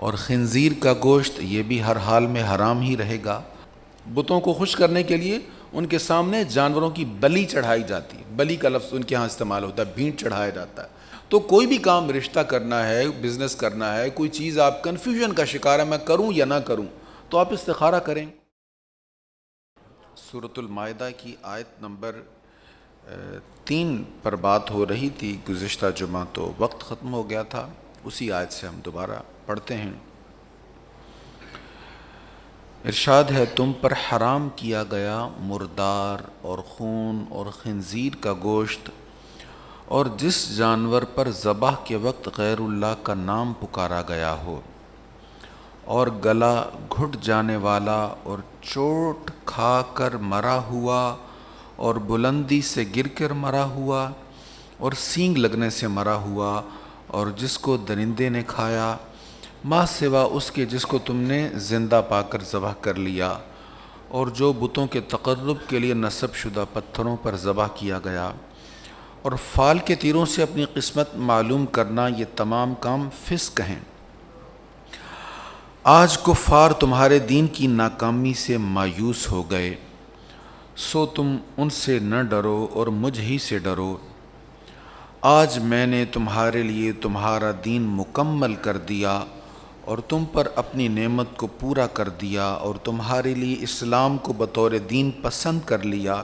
اور خنزیر کا گوشت یہ بھی ہر حال میں حرام ہی رہے گا۔ بتوں کو خوش کرنے کے لیے ان کے سامنے جانوروں کی بلی چڑھائی جاتی ہے، بلی کا لفظ ان کے ہاں استعمال ہوتا ہے، بھینٹ چڑھایا جاتا ہے۔ تو کوئی بھی کام، رشتہ کرنا ہے، بزنس کرنا ہے، کوئی چیز آپ کنفیوژن کا شکار ہے میں کروں یا نہ کروں، تو آپ استخارہ کریں۔ سورۃ المائدہ کی آیت نمبر 3 پر بات ہو رہی تھی گزشتہ جمعہ، تو وقت ختم ہو گیا تھا، اسی آیت سے ہم دوبارہ پڑھتے ہیں۔ ارشاد ہے، تم پر حرام کیا گیا مردار اور خون اور خنزیر کا گوشت اور جس جانور پر ذبح کے وقت غیر اللہ کا نام پکارا گیا ہو، اور گلا گھٹ جانے والا اور چوٹ کھا کر مرا ہوا اور بلندی سے گر کر مرا ہوا اور سینگ لگنے سے مرا ہوا، اور جس کو درندے نے کھایا ما سوا اس کے جس کو تم نے زندہ پا کر ذبح کر لیا، اور جو بتوں کے تقرب کے لیے نصب شدہ پتھروں پر ذبح کیا گیا، اور فال کے تیروں سے اپنی قسمت معلوم کرنا، یہ تمام کام فسق ہیں۔ آج کفار تمہارے دین کی ناکامی سے مایوس ہو گئے، سو تم ان سے نہ ڈرو اور مجھ ہی سے ڈرو۔ آج میں نے تمہارے لیے تمہارا دین مکمل کر دیا اور تم پر اپنی نعمت کو پورا کر دیا اور تمہارے لیے اسلام کو بطور دین پسند کر لیا۔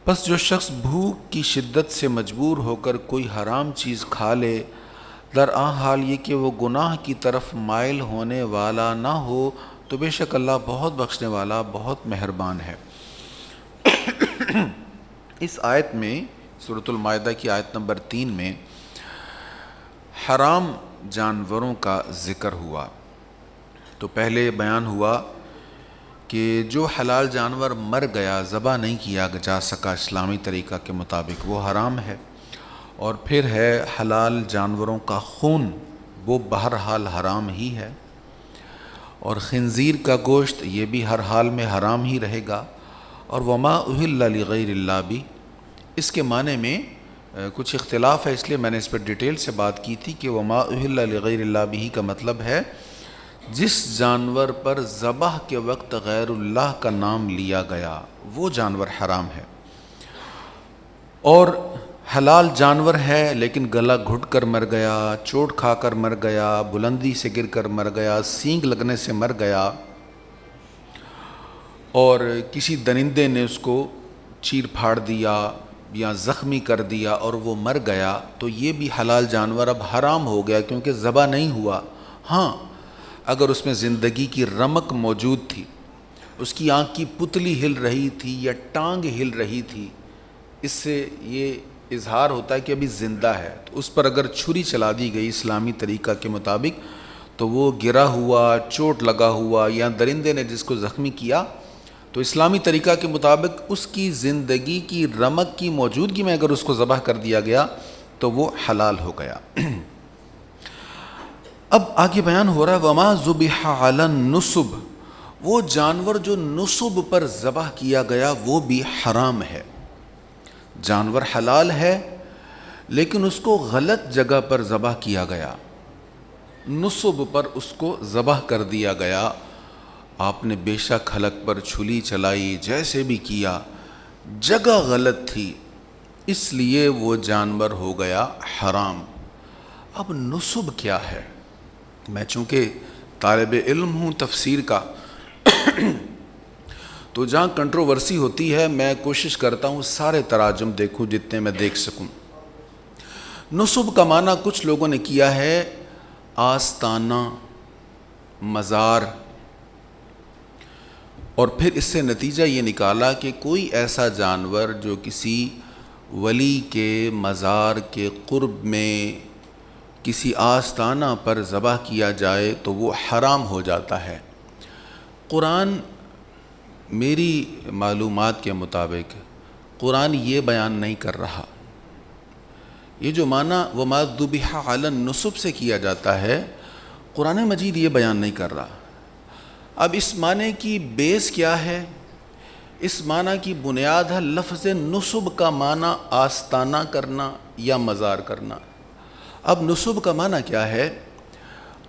پس جو شخص بھوک کی شدت سے مجبور ہو کر کوئی حرام چیز کھا لے، درآں حال یہ کہ وہ گناہ کی طرف مائل ہونے والا نہ ہو، تو بے شک اللہ بہت بخشنے والا، بہت مہربان ہے۔ اس آیت میں، سورۃ المائدہ کی آیت نمبر 3 میں حرام جانوروں کا ذکر ہوا۔ تو پہلے بیان ہوا کہ جو حلال جانور مر گیا، ذبح نہیں کیا جا سکا اسلامی طریقہ کے مطابق، وہ حرام ہے۔ اور پھر ہے حلال جانوروں کا خون، وہ بہرحال حرام ہی ہے۔ اور خنزیر کا گوشت یہ بھی ہر حال میں حرام ہی رہے گا۔ اور وما اہل لغیر اللہ بھی، اس کے معنی میں کچھ اختلاف ہے، اس لیے میں نے اس پر ڈیٹیل سے بات کی تھی کہ وما اہل لغیر اللہ بھی کا مطلب ہے جس جانور پر ذبح کے وقت غیر اللہ کا نام لیا گیا وہ جانور حرام ہے۔ اور حلال جانور ہے لیکن گلا گھٹ کر مر گیا، چوٹ کھا کر مر گیا، بلندی سے گر کر مر گیا، سینگ لگنے سے مر گیا، اور کسی درندے نے اس کو چیر پھاڑ دیا یا زخمی کر دیا اور وہ مر گیا، تو یہ بھی حلال جانور اب حرام ہو گیا کیونکہ ذبح نہیں ہوا۔ ہاں، اگر اس میں زندگی کی رمق موجود تھی، اس کی آنکھ کی پتلی ہل رہی تھی یا ٹانگ ہل رہی تھی، اس سے یہ اظہار ہوتا ہے کہ ابھی زندہ ہے، تو اس پر اگر چھری چلا دی گئی اسلامی طریقہ کے مطابق، تو وہ گرا ہوا، چوٹ لگا ہوا یا درندے نے جس کو زخمی کیا، تو اسلامی طریقہ کے مطابق اس کی زندگی کی رمق کی موجودگی میں اگر اس کو ذبح کر دیا گیا تو وہ حلال ہو گیا۔ اب آگے بیان ہو رہا ہے وما ذبح علی النصب، وہ جانور جو نصب پر ذبح کیا گیا وہ بھی حرام ہے۔ جانور حلال ہے لیکن اس کو غلط جگہ پر ذبح کیا گیا، نصب پر اس کو ذبح کر دیا گیا، آپ نے بے شک حلق پر چھری چلائی، جیسے بھی کیا، جگہ غلط تھی، اس لیے وہ جانور ہو گیا حرام۔ اب نصب کیا ہے؟ میں چونکہ طالب علم ہوں تفسیر کا تو جہاں کنٹروورسی ہوتی ہے میں کوشش کرتا ہوں سارے تراجم دیکھوں جتنے میں دیکھ سکوں۔ نصب کا معنی کچھ لوگوں نے کیا ہے آستانہ، مزار، اور پھر اس سے نتیجہ یہ نکالا کہ کوئی ایسا جانور جو کسی ولی کے مزار کے قرب میں کسی آستانہ پر ذبح کیا جائے تو وہ حرام ہو جاتا ہے۔ قرآن، میری معلومات کے مطابق قرآن یہ بیان نہیں کر رہا، یہ جو معنی وما ذبح علی النصب سے کیا جاتا ہے قرآن مجید یہ بیان نہیں کر رہا۔ اب اس معنی کی بیس کیا ہے؟ اس معنی کی بنیاد ہے لفظ نصب کا معنی آستانہ کرنا یا مزار کرنا۔ اب نصب کا معنی کیا ہے؟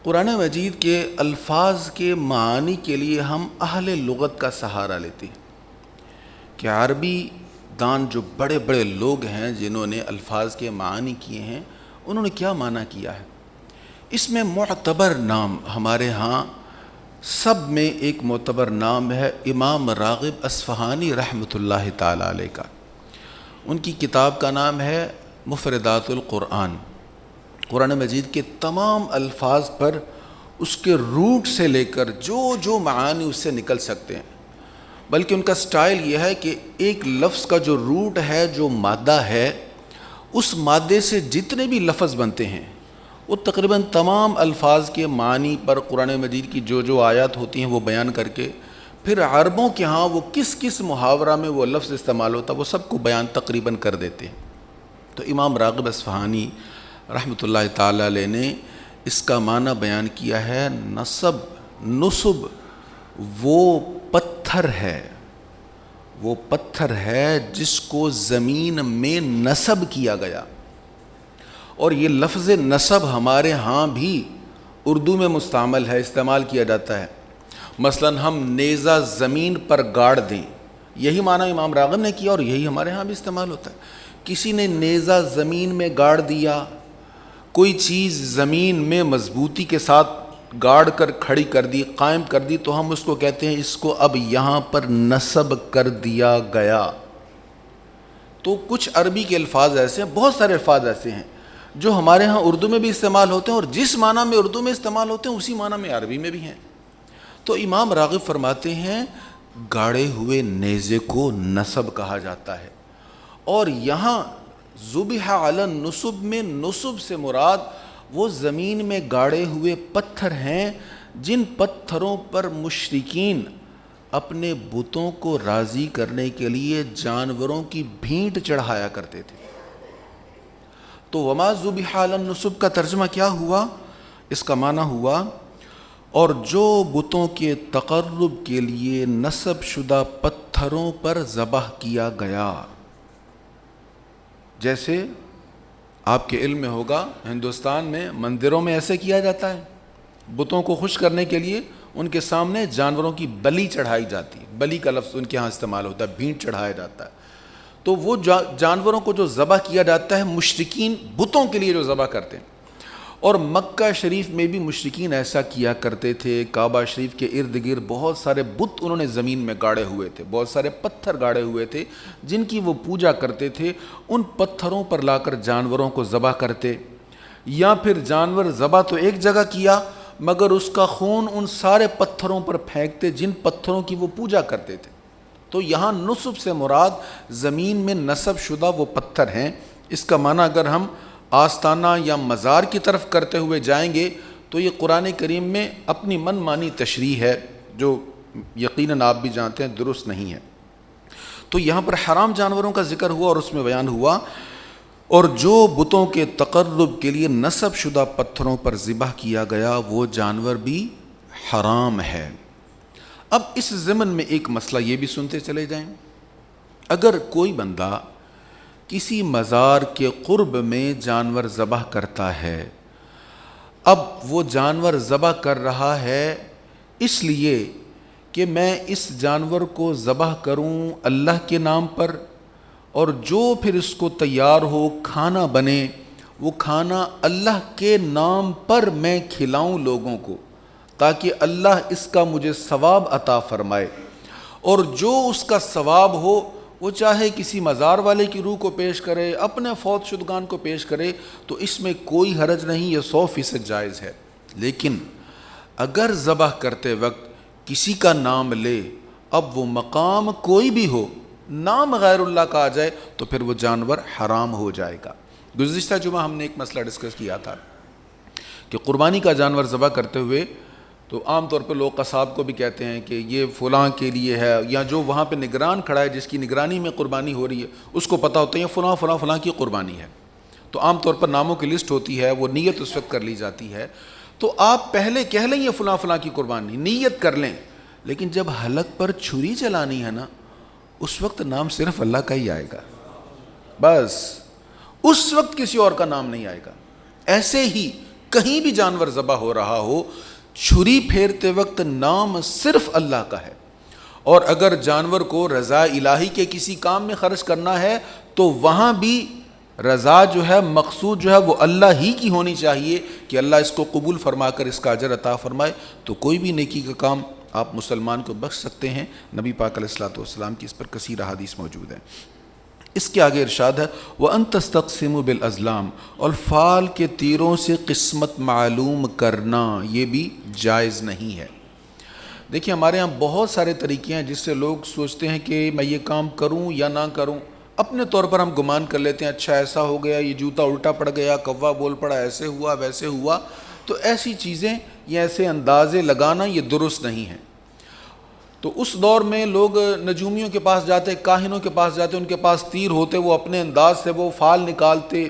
قرآن مجید کے الفاظ کے معانی کے لیے ہم اہل لغت کا سہارا لیتے ہیں کہ عربی دان جو بڑے بڑے لوگ ہیں جنہوں نے الفاظ کے معانی کیے ہیں انہوں نے کیا معنی کیا ہے. اس میں معتبر نام ہمارے ہاں سب میں ایک معتبر نام ہے امام راغب اصفہانی رحمۃ اللہ تعالی علیہ کا. ان کی کتاب کا نام ہے مفردات القرآن. قرآن مجید کے تمام الفاظ پر اس کے روٹ سے لے کر جو معانی اس سے نکل سکتے ہیں، بلکہ ان کا سٹائل یہ ہے کہ ایک لفظ کا جو روٹ ہے، جو مادہ ہے، اس مادے سے جتنے بھی لفظ بنتے ہیں وہ تقریباً تمام الفاظ کے معنی پر قرآن مجید کی جو آیات ہوتی ہیں وہ بیان کر کے پھر عربوں کے ہاں وہ کس محاورہ میں وہ لفظ استعمال ہوتا ہے وہ سب کو بیان تقریباً کر دیتے ہیں. تو امام راغب اصفہانی رحمۃ اللہ تعالی علیہ نے اس کا معنی بیان کیا ہے نصب وہ پتھر ہے جس کو زمین میں نصب کیا گیا. اور یہ لفظ نصب ہمارے ہاں بھی اردو میں مستعمل ہے، استعمال کیا جاتا ہے. مثلا ہم نیزہ زمین پر گاڑ دیں، یہی معنی امام راغب نے کیا اور یہی ہمارے ہاں بھی استعمال ہوتا ہے. کسی نے نیزہ زمین میں گاڑ دیا، کوئی چیز زمین میں مضبوطی کے ساتھ گاڑ کر کھڑی کر دی، قائم کر دی، تو ہم اس کو کہتے ہیں اس کو اب یہاں پر نصب کر دیا گیا. تو کچھ عربی کے الفاظ ایسے ہیں، بہت سارے الفاظ ایسے ہیں جو ہمارے ہاں اردو میں بھی استعمال ہوتے ہیں اور جس معنی میں اردو میں استعمال ہوتے ہیں اسی معنی میں عربی میں بھی ہیں. تو امام راغب فرماتے ہیں گاڑے ہوئے نیزے کو نصب کہا جاتا ہے. اور یہاں ذبح علی النصب میں نصب سے مراد وہ زمین میں گاڑے ہوئے پتھر ہیں جن پتھروں پر مشرکین اپنے بتوں کو راضی کرنے کے لیے جانوروں کی بھینٹ چڑھایا کرتے تھے. تو وما ذبح علی النصب کا ترجمہ کیا ہوا؟ اس کا معنی ہوا اور جو بتوں کے تقرب کے لیے نصب شدہ پتھروں پر ذبح کیا گیا. جیسے آپ کے علم میں ہوگا ہندوستان میں مندروں میں ایسے کیا جاتا ہے، بتوں کو خوش کرنے کے لیے ان کے سامنے جانوروں کی بلی چڑھائی جاتی ہے. بلی کا لفظ ان کے ہاں استعمال ہوتا ہے، بھینٹ چڑھایا جاتا ہے. تو وہ جانوروں کو جو ذبح کیا جاتا ہے مشرکین بتوں کے لیے جو ذبح کرتے ہیں. اور مکہ شریف میں بھی مشرکین ایسا کیا کرتے تھے. کعبہ شریف کے ارد گرد بہت سارے بت انہوں نے زمین میں گاڑے ہوئے تھے، بہت سارے پتھر گاڑے ہوئے تھے جن کی وہ پوجا کرتے تھے. ان پتھروں پر لا کر جانوروں کو ذبح کرتے، یا پھر جانور ذبح تو ایک جگہ کیا مگر اس کا خون ان سارے پتھروں پر پھینکتے جن پتھروں کی وہ پوجا کرتے تھے. تو یہاں نصب سے مراد زمین میں نصب شدہ وہ پتھر ہیں. اس کا معنی اگر ہم آستانہ یا مزار کی طرف کرتے ہوئے جائیں گے تو یہ قرآن کریم میں اپنی من مانی تشریح ہے جو یقیناً آپ بھی جانتے ہیں درست نہیں ہے. تو یہاں پر حرام جانوروں کا ذکر ہوا اور اس میں بیان ہوا اور جو بتوں کے تقرب کے لیے نصب شدہ پتھروں پر ذبح کیا گیا وہ جانور بھی حرام ہے. اب اس ضمن میں ایک مسئلہ یہ بھی سنتے چلے جائیں. اگر کوئی بندہ کسی مزار کے قرب میں جانور ذبح کرتا ہے، اب وہ جانور ذبح کر رہا ہے اس لیے کہ میں اس جانور کو ذبح کروں اللہ کے نام پر، اور جو پھر اس کو تیار ہو کھانا بنے وہ کھانا اللہ کے نام پر میں کھلاؤں لوگوں کو تاکہ اللہ اس کا مجھے ثواب عطا فرمائے، اور جو اس کا ثواب ہو وہ چاہے کسی مزار والے کی روح کو پیش کرے، اپنے فوت شدگان کو پیش کرے، تو اس میں کوئی حرج نہیں، یہ 100% جائز ہے. لیکن اگر ذبح کرتے وقت کسی کا نام لے، اب وہ مقام کوئی بھی ہو، نام غیر اللہ کا آ جائے تو پھر وہ جانور حرام ہو جائے گا. گزشتہ جمعہ ہم نے ایک مسئلہ ڈسکس کیا تھا کہ قربانی کا جانور ذبح کرتے ہوئے تو عام طور پہ لوگ قصاب کو بھی کہتے ہیں کہ یہ فلاں کے لیے ہے، یا جو وہاں پہ نگران کھڑا ہے جس کی نگرانی میں قربانی ہو رہی ہے اس کو پتہ ہوتا ہے یہ فلاں فلاں فلاں کی قربانی ہے. تو عام طور پر ناموں کی لسٹ ہوتی ہے، وہ نیت اس وقت کر لی جاتی ہے. تو آپ پہلے کہہ لیں یہ فلاں فلاں کی قربانی، نیت کر لیں، لیکن جب حلق پر چھری چلانی ہے نا اس وقت نام صرف اللہ کا ہی آئے گا، بس اس وقت کسی اور کا نام نہیں آئے گا. ایسے ہی کہیں بھی جانور ذبح ہو رہا ہو، چھری پھیرتے وقت نام صرف اللہ کا ہے، اور اگر جانور کو رضا الہی کے کسی کام میں خرچ کرنا ہے تو وہاں بھی رضا جو ہے، مقصود جو ہے وہ اللہ ہی کی ہونی چاہیے کہ اللہ اس کو قبول فرما کر اس کا اجر عطا فرمائے، تو کوئی بھی نیکی کا کام آپ مسلمان کو بخش سکتے ہیں۔ نبی پاک علیہ الصلوۃ والسلام کی اس پر کثیر احادیث موجود ہیں۔ اس کے آگے ارشاد ہے وَأَن تَسْتَقْسِمُوا بِالْأَزْلَامِ، اور فال کے تیروں سے قسمت معلوم کرنا یہ بھی جائز نہیں ہے۔ دیکھیں ہمارے ہاں بہت سارے طریقے ہیں جس سے لوگ سوچتے ہیں کہ میں یہ کام کروں یا نہ کروں، اپنے طور پر ہم گمان کر لیتے ہیں اچھا ایسا ہو گیا، یہ جوتا الٹا پڑ گیا، کوا بول پڑا، ایسے ہوا ویسے ہوا، تو ایسی چیزیں یا ایسے اندازے لگانا یہ درست نہیں ہے۔ تو اس دور میں لوگ نجومیوں کے پاس جاتے، کاہنوں کے پاس جاتے، ان کے پاس تیر ہوتے، وہ اپنے انداز سے وہ فال نکالتے،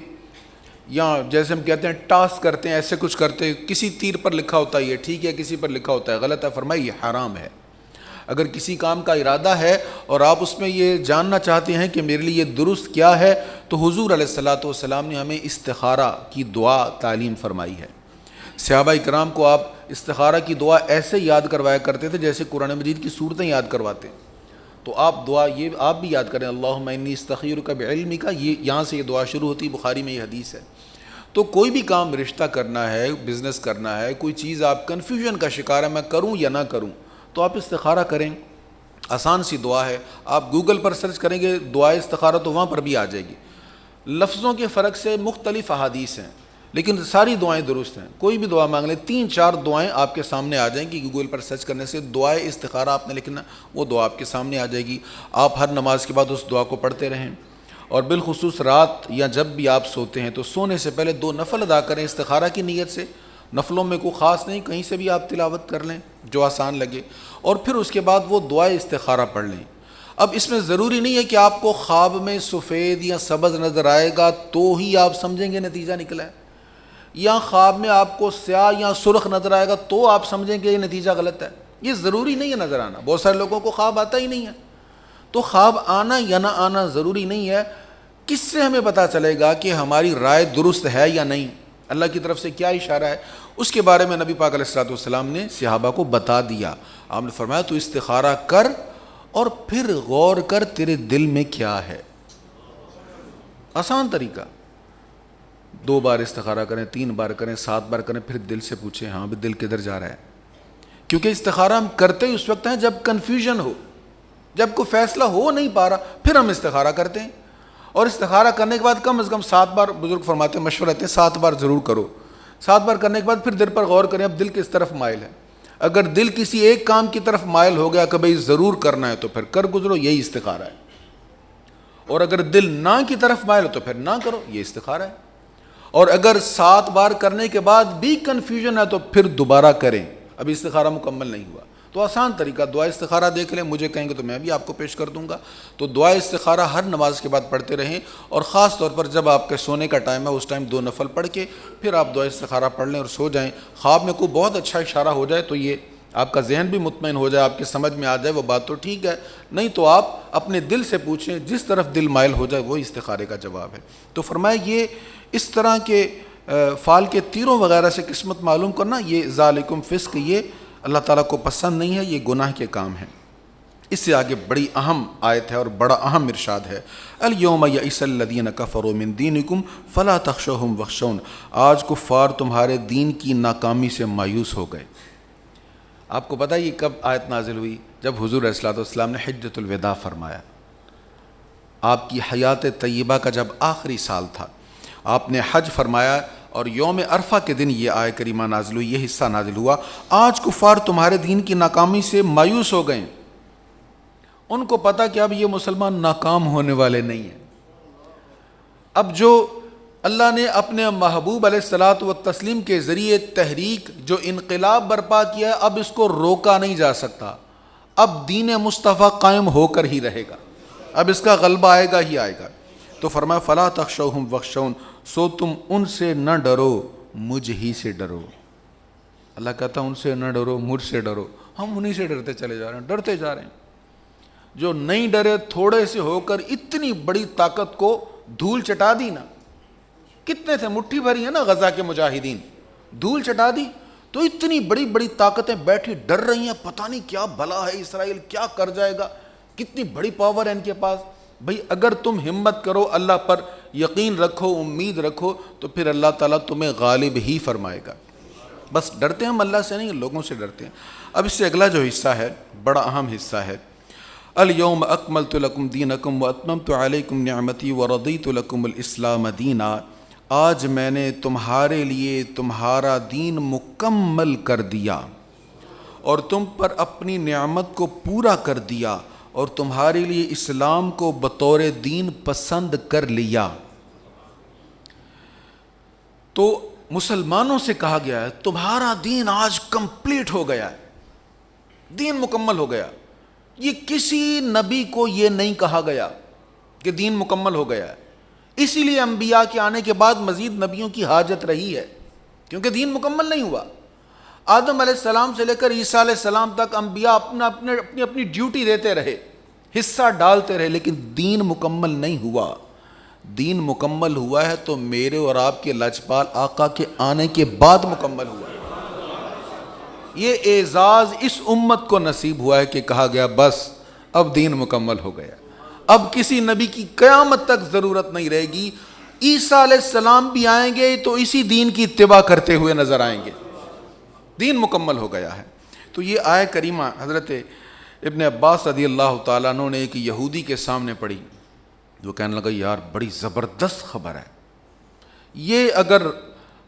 یا جیسے ہم کہتے ہیں ٹاس کرتے ہیں، ایسے کچھ کرتے، کسی تیر پر لکھا ہوتا ہے یہ ٹھیک ہے، کسی پر لکھا ہوتا ہے غلط ہے، فرمایا یہ حرام ہے۔ اگر کسی کام کا ارادہ ہے اور آپ اس میں یہ جاننا چاہتے ہیں کہ میرے لیے یہ درست کیا ہے، تو حضور علیہ الصلوۃ والسلام نے ہمیں استخارہ کی دعا تعلیم فرمائی ہے۔ صحابہ کرام کو آپ استخارہ کی دعا ایسے یاد کروایا کرتے تھے جیسے قرآن مجید کی صورتیں یاد کرواتے، تو آپ دعا یہ آپ بھی یاد کریں، اللہم انی استخیرک بعلمک، یہ یہاں سے یہ دعا شروع ہوتی، بخاری میں یہ حدیث ہے۔ تو کوئی بھی کام رشتہ کرنا ہے، بزنس کرنا ہے، کوئی چیز آپ کنفیوژن کا شکار ہے میں کروں یا نہ کروں، تو آپ استخارہ کریں، آسان سی دعا ہے، آپ گوگل پر سرچ کریں گے دعائے استخارہ تو وہاں پر بھی آ جائے گی۔ لفظوں کے فرق سے مختلف احادیث ہیں لیکن ساری دعائیں درست ہیں، کوئی بھی دعا مانگ لیں، 3-4 دعائیں آپ کے سامنے آ جائیں گی، گوگل پر سرچ کرنے سے دعائے استخارہ آپ نے لکھنا، وہ دعا آپ کے سامنے آ جائے گی۔ آپ ہر نماز کے بعد اس دعا کو پڑھتے رہیں، اور بالخصوص رات یا جب بھی آپ سوتے ہیں تو سونے سے پہلے 2 نفل ادا کریں استخارہ کی نیت سے، نفلوں میں کوئی خاص نہیں، کہیں سے بھی آپ تلاوت کر لیں جو آسان لگے، اور پھر اس کے بعد وہ دعائے استخارہ پڑھ لیں۔ اب اس میں ضروری نہیں ہے کہ آپ کو خواب میں سفید یا سبز نظر آئے گا تو ہی آپ سمجھیں گے نتیجہ نکلا ہے، یا خواب میں آپ کو سیاہ یا سرخ نظر آئے گا تو آپ سمجھیں گے یہ نتیجہ غلط ہے، یہ ضروری نہیں ہے نظر آنا۔ بہت سارے لوگوں کو خواب آتا ہی نہیں ہے، تو خواب آنا یا نہ آنا ضروری نہیں ہے۔ کس سے ہمیں پتہ چلے گا کہ ہماری رائے درست ہے یا نہیں، اللہ کی طرف سے کیا اشارہ ہے، اس کے بارے میں نبی پاک علیہ الصلوۃ والسلام نے صحابہ کو بتا دیا۔ آپ نے فرمایا تو استخارہ کر اور پھر غور کر تیرے دل میں کیا ہے، آسان طریقہ، 2 بار استخارہ کریں، 3 بار کریں، 7 بار کریں، پھر دل سے پوچھیں ہاں بھی دل کدھر جا رہا ہے، کیونکہ استخارہ ہم کرتے ہی اس وقت ہیں جب کنفیوژن ہو، جب کوئی فیصلہ ہو نہیں پا رہا، پھر ہم استخارہ کرتے ہیں، اور استخارہ کرنے کے بعد کم از کم 7 بار، بزرگ فرماتے ہیں مشورہ دیتے ہیں 7 بار ضرور کرو، 7 بار کرنے کے بعد پھر دل پر غور کریں اب دل کس طرف مائل ہے، اگر دل کسی ایک کام کی طرف مائل ہو گیا کہ بھئی ضرور کرنا ہے تو پھر کر گزرو، یہی استخارہ ہے، اور اگر دل نہ کی طرف مائل ہو تو پھر نہ کرو، یہ استخارہ ہے، اور اگر 7 بار کرنے کے بعد بھی کنفیوژن ہے تو پھر دوبارہ کریں، ابھی استخارہ مکمل نہیں ہوا، تو آسان طریقہ دعا استخارہ دیکھ لیں، مجھے کہیں گے تو میں بھی آپ کو پیش کر دوں گا۔ تو دعا استخارہ ہر نماز کے بعد پڑھتے رہیں، اور خاص طور پر جب آپ کے سونے کا ٹائم ہے اس ٹائم 2 نفل پڑھ کے پھر آپ دعا استخارہ پڑھ لیں اور سو جائیں۔ خواب میں کوئی بہت اچھا اشارہ ہو جائے تو یہ آپ کا ذہن بھی مطمئن ہو جائے، آپ کی سمجھ میں آ جائے وہ بات تو ٹھیک ہے، نہیں تو آپ اپنے دل سے پوچھیں، جس طرف دل مائل ہو جائے وہی استخارے کا جواب ہے۔ تو فرمایا یہ اس طرح کے فال کے تیروں وغیرہ سے قسمت معلوم کرنا، یہ ذالکم فسق، یہ اللہ تعالیٰ کو پسند نہیں ہے، یہ گناہ کے کام ہیں۔ اس سے آگے بڑی اہم آیت ہے اور بڑا اہم ارشاد ہے، الیوم یئس الذین کفروا من دینکم فلا تخشوہم واخشون، آج کفار تمہارے دین کی ناکامی سے مایوس ہو گئے۔ آپ کو پتہ ہے یہ کب آیت نازل ہوئی؟ جب حضور علیہ الصلوۃ والسلام نے حجۃ الوداع فرمایا، آپ کی حیات طیبہ کا جب آخری سال تھا، آپ نے حج فرمایا اور یوم عرفہ کے دن یہ آیت کریمہ نازل ہوئی، یہ حصہ نازل ہوا، آج کفار تمہارے دین کی ناکامی سے مایوس ہو گئے، ان کو پتہ کہ اب یہ مسلمان ناکام ہونے والے نہیں ہیں، اب جو اللہ نے اپنے محبوب علیہ الصلاۃ والتسلیم کے ذریعے تحریک جو انقلاب برپا کیا ہے، اب اس کو روکا نہیں جا سکتا، اب دین مصطفیٰ قائم ہو کر ہی رہے گا، اب اس کا غلبہ آئے گا ہی آئے گا۔ تو فرمایا فلا تخشوہم واخشون، سو تم ان سے نہ ڈرو مجھ ہی سے ڈرو۔ اللہ کہتا ان سے نہ ڈرو مجھ سے ڈرو، ہم انہی سے ڈرتے چلے جا رہے ہیں، ڈرتے جا رہے ہیں، جو نہیں ڈرے تھوڑے سے ہو کر اتنی بڑی طاقت کو دھول چٹا دی نا، کتنے تھے، مٹھی بھری ہے نا غزہ کے مجاہدین، دھول چٹا دی تو اتنی بڑی بڑی طاقتیں بیٹھی ڈر رہی ہیں، پتہ نہیں کیا بھلا ہے، اسرائیل کیا کر جائے گا، کتنی بڑی پاور ہے ان کے پاس۔ بھئی اگر تم ہمت کرو، اللہ پر یقین رکھو، امید رکھو، تو پھر اللہ تعالیٰ تمہیں غالب ہی فرمائے گا۔ بس ڈرتے ہیں ہم اللہ سے نہیں، لوگوں سے ڈرتے ہیں۔ اب اس سے اگلا جو حصہ ہے بڑا اہم حصہ ہے، الیوم اکملت لکم دینکم واتممت علیکم نعمتی ورضیت لکم الاسلام دینا۔ آج میں نے تمہارے لیے تمہارا دین مکمل کر دیا اور تم پر اپنی نعمت کو پورا کر دیا اور تمہارے لیے اسلام کو بطور دین پسند کر لیا۔ تو مسلمانوں سے کہا گیا ہے تمہارا دین آج کمپلیٹ ہو گیا ہے، دین مکمل ہو گیا۔ یہ کسی نبی کو یہ نہیں کہا گیا کہ دین مکمل ہو گیا ہے، اسی لیے انبیاء کے آنے کے بعد مزید نبیوں کی حاجت رہی ہے، کیونکہ دین مکمل نہیں ہوا۔ آدم علیہ السلام سے لے کر عیسیٰ علیہ السلام تک انبیاء اپنی ڈیوٹی دیتے رہے، حصہ ڈالتے رہے، لیکن دین مکمل نہیں ہوا۔ دین مکمل ہوا ہے تو میرے اور آپ کے لاجپال آقا کے آنے کے بعد مکمل ہوا ہے۔ یہ اعزاز اس امت کو نصیب ہوا ہے کہ کہا گیا بس اب دین مکمل ہو گیا، اب کسی نبی کی قیامت تک ضرورت نہیں رہے گی۔ عیسیٰ علیہ السلام بھی آئیں گے تو اسی دین کی اتباع کرتے ہوئے نظر آئیں گے، دین مکمل ہو گیا ہے۔ تو یہ آیہ کریمہ حضرت ابن عباس رضی اللہ تعالیٰ عنہ نے ایک یہودی کے سامنے پڑھی، جو کہنے لگا یار بڑی زبردست خبر ہے، یہ اگر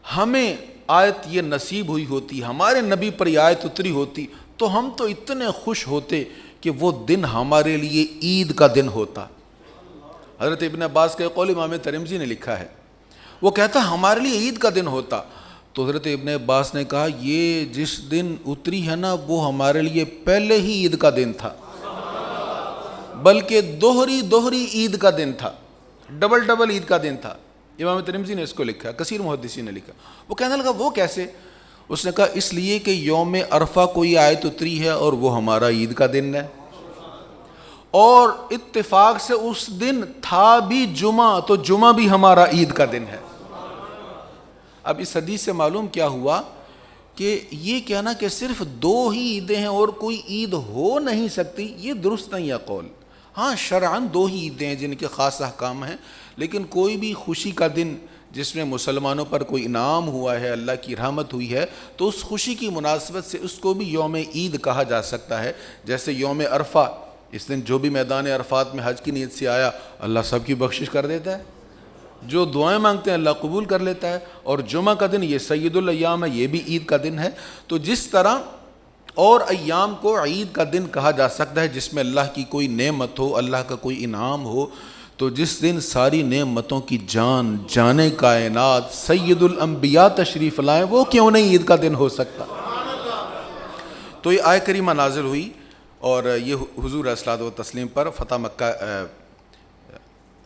ہمیں آیت یہ نصیب ہوئی ہوتی، ہمارے نبی پر یہ آیت اتری ہوتی تو ہم تو اتنے خوش ہوتے کہ وہ دن ہمارے لیے عید کا دن ہوتا۔ حضرت ابن عباس کے قول امام ترمذی نے لکھا ہے، وہ کہتا ہمارے لیے عید کا دن ہوتا۔ تو حضرت ابن عباس نے کہا یہ جس دن اتری ہے نا وہ ہمارے لیے پہلے ہی عید کا دن تھا، بلکہ دوہری عید کا دن تھا، ڈبل عید کا دن تھا۔ امام ترمذی نے اس کو لکھا، کثیر محدثین نے لکھا۔ وہ کہنے لگا وہ کیسے؟ اس نے کہا اس لیے کہ یوم عرفہ کوئی آیت اتری ہے اور وہ ہمارا عید کا دن ہے، اور اتفاق سے اس دن تھا بھی جمعہ، تو جمعہ بھی ہمارا عید کا دن ہے۔ اب اس حدیث سے معلوم کیا ہوا کہ یہ کہنا کہ صرف دو ہی عیدیں ہیں اور کوئی عید ہو نہیں سکتی، یہ درست نہیں ہے قول۔ ہاں شرعاً دو ہی عیدیں ہیں جن کے خاص احکام ہیں، لیکن کوئی بھی خوشی کا دن جس میں مسلمانوں پر کوئی انعام ہوا ہے، اللہ کی رحمت ہوئی ہے، تو اس خوشی کی مناسبت سے اس کو بھی یوم عید کہا جا سکتا ہے۔ جیسے یوم عرفہ، اس دن جو بھی میدان عرفات میں حج کی نیت سے آیا اللہ سب کی بخشش کر دیتا ہے، جو دعائیں مانگتے ہیں اللہ قبول کر لیتا ہے۔ اور جمعہ کا دن یہ سید الایام ہے، یہ بھی عید کا دن ہے۔ تو جس طرح اور ایام کو عید کا دن کہا جا سکتا ہے جس میں اللہ کی کوئی نعمت ہو، اللہ کا کوئی انعام ہو، تو جس دن ساری نعمتوں کی جان کائنات سید الانبیاء تشریف لائیں، وہ کیوں نہیں عید کا دن ہو سکتا؟ تو یہ آیہ کریمہ نازل ہوئی اور یہ حضور علیہ الصلوۃ والتسلیم پر فتح مکہ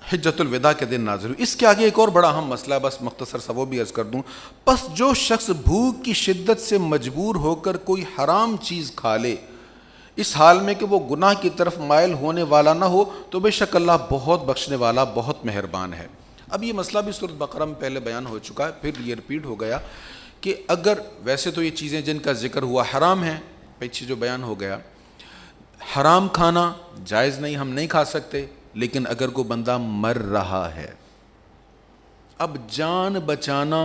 حجۃ الوداع کے دن نازل ہوئی۔ اس کے آگے ایک اور بڑا اہم مسئلہ، بس مختصر سا وہ بھی عرض کر دوں۔ پس جو شخص بھوک کی شدت سے مجبور ہو کر کوئی حرام چیز کھا لے، اس حال میں کہ وہ گناہ کی طرف مائل ہونے والا نہ ہو، تو بے شک اللہ بہت بخشنے والا، بہت مہربان ہے۔ اب یہ مسئلہ بھی سورۃ بقرہ میں پہلے بیان ہو چکا ہے، پھر یہ ریپیٹ ہو گیا کہ اگر ویسے تو یہ چیزیں جن کا ذکر ہوا حرام ہیں، پیچھے جو بیان ہو گیا، حرام کھانا جائز نہیں، ہم نہیں کھا سکتے، لیکن اگر کوئی بندہ مر رہا ہے، اب جان بچانا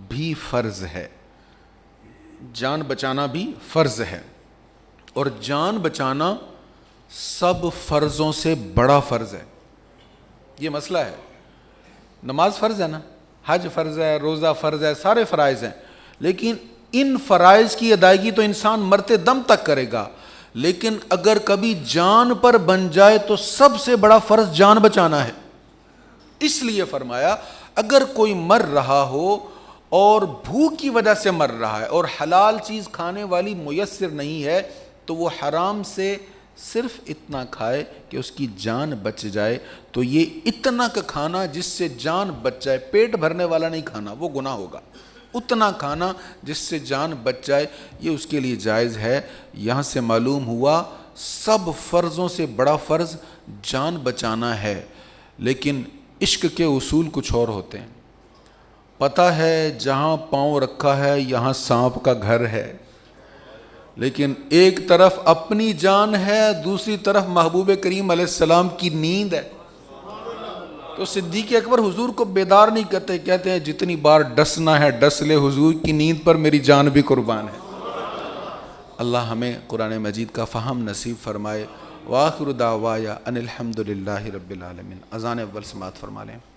بھی فرض ہے، جان بچانا بھی فرض ہے، اور جان بچانا سب فرضوں سے بڑا فرض ہے۔ یہ مسئلہ ہے، نماز فرض ہے نا، حج فرض ہے، روزہ فرض ہے، سارے فرائض ہیں، لیکن ان فرائض کی ادائیگی تو انسان مرتے دم تک کرے گا، لیکن اگر کبھی جان پر بن جائے تو سب سے بڑا فرض جان بچانا ہے۔ اس لیے فرمایا اگر کوئی مر رہا ہو اور بھوک کی وجہ سے مر رہا ہے اور حلال چیز کھانے والی میسر نہیں ہے، تو وہ حرام سے صرف اتنا کھائے کہ اس کی جان بچ جائے۔ تو یہ اتنا کا کھانا جس سے جان بچ جائے، پیٹ بھرنے والا نہیں کھانا، وہ گناہ ہوگا، اتنا کھانا جس سے جان بچ جائے یہ اس کے لیے جائز ہے۔ یہاں سے معلوم ہوا سب فرضوں سے بڑا فرض جان بچانا ہے، لیکن عشق کے اصول کچھ اور ہوتے ہیں۔ پتہ ہے جہاں پاؤں رکھا ہے یہاں سانپ کا گھر ہے، لیکن ایک طرف اپنی جان ہے، دوسری طرف محبوب کریم علیہ السلام کی نیند ہے۔ تو صدیق اکبر حضور کو بیدار نہیں کرتے، کہتے ہیں جتنی بار ڈسنا ہے ڈس لے، حضور کی نیند پر میری جان بھی قربان ہے۔ اللہ ہمیں قرآن مجید کا فہم نصیب فرمائے۔ وآخر دعوایا ان الحمد للہ رب العالمین۔ اذان اول سماعت فرما لیں۔